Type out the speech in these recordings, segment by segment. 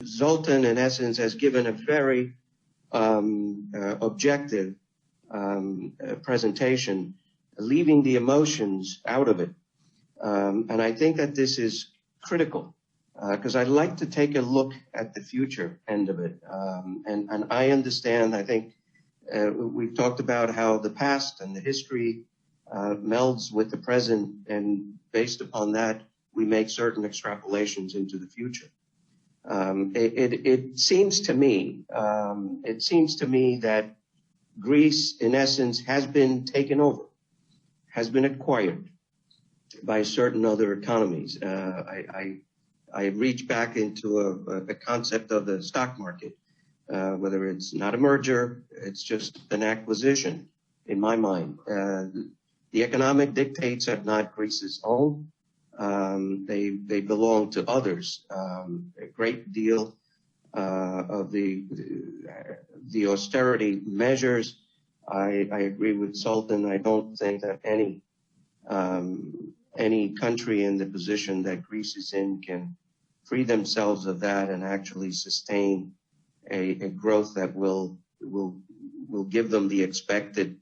Zoltan, in essence, has given a very objective presentation, leaving the emotions out of it. And I think that this is critical because I'd like to take a look at the future end of it. And I understand, I think we've talked about how the past and the history melds with the present, and based upon that, we make certain extrapolations into the future. It seems to me that Greece, in essence, has been taken over, has been acquired by certain other economies. I reach back into a concept of the stock market, whether it's not a merger, it's just an acquisition, in my mind. The economic dictates are not Greece's own. They belong to others. A great deal of the austerity measures, I agree with Sultan. I don't think that any country in the position that Greece is in can free themselves of that and actually sustain a growth that will give them the expected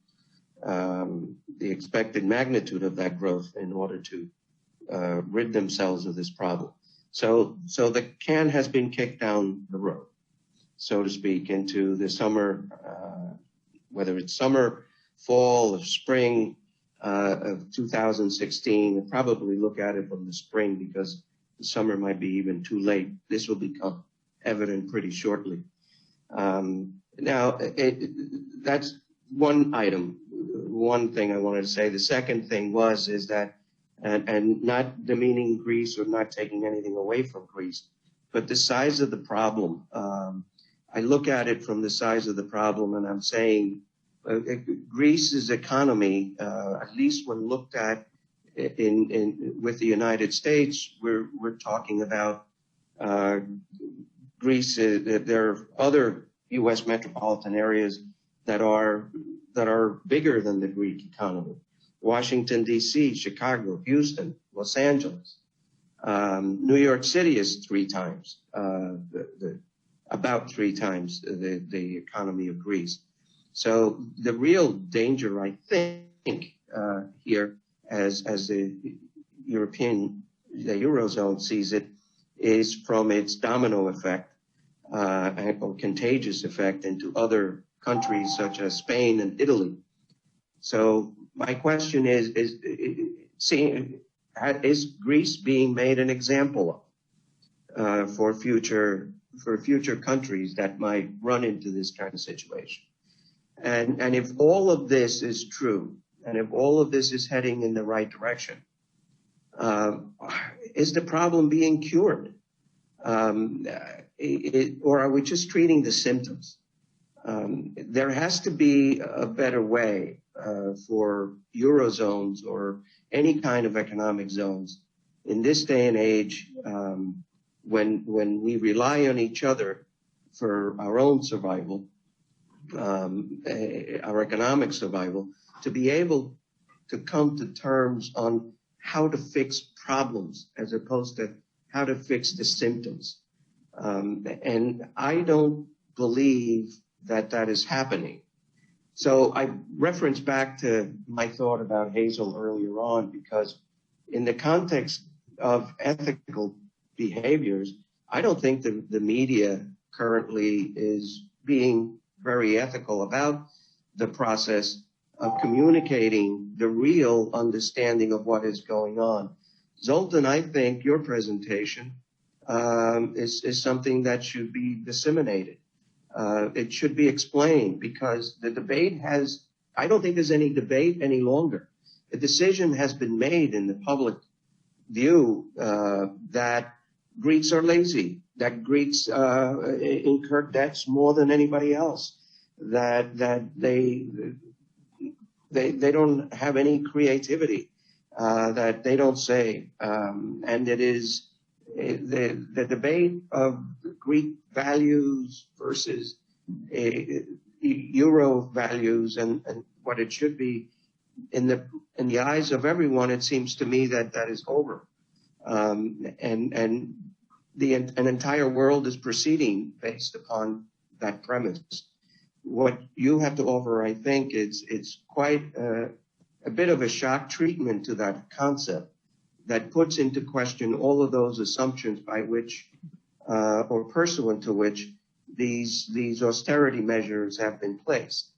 magnitude of that growth in order to rid themselves of this problem. So the can has been kicked down the road, so to speak, into the summer, whether it's summer, fall, or spring of 2016. We'll probably look at it from the spring because the summer might be even too late. This will become evident pretty shortly. Now, that's one item, one thing I wanted to say. The second thing is that, and not demeaning Greece or not taking anything away from Greece, but the size of the problem. I look at it from the size of the problem, and I'm saying Greece's economy, at least when looked at with the United States, we're talking about Greece. There are other U.S. metropolitan areas that are bigger than the Greek economy. Washington, D.C., Chicago, Houston, Los Angeles. New York City is about three times the economy of Greece. So the real danger, I think, here, as the Eurozone sees it, is from its domino effect or contagious effect into other countries such as Spain and Italy. So my question is Greece being made an example of for future countries that might run into this kind of situation? And if all of this is true, and if all of this is heading in the right direction, is the problem being cured? Or are we just treating the symptoms? There has to be a better way for Eurozones or any kind of economic zones in this day and age, when we rely on each other for our own survival, our economic survival, to be able to come to terms on how to fix problems as opposed to how to fix the symptoms. And I don't believe that is happening. So I reference back to my thought about Hazel earlier on, because in the context of ethical behaviors, I don't think the media currently is being very ethical about the process of communicating the real understanding of what is going on. Zoltan, I think your presentation is something that should be disseminated. It should be explained, because the debate I don't think there's any debate any longer. The decision has been made in the public view that Greeks are lazy, that Greeks incur debts more than anybody else, that they don't have any creativity, that they don't save. And it is the debate of Greek values versus Euro values and what it should be in the eyes of everyone. It seems to me that is over. And an entire world is proceeding based upon that premise. What you have to offer, I think, it's quite a bit of a shock treatment to that concept that puts into question all of those assumptions by which, or pursuant to which, these austerity measures have been placed.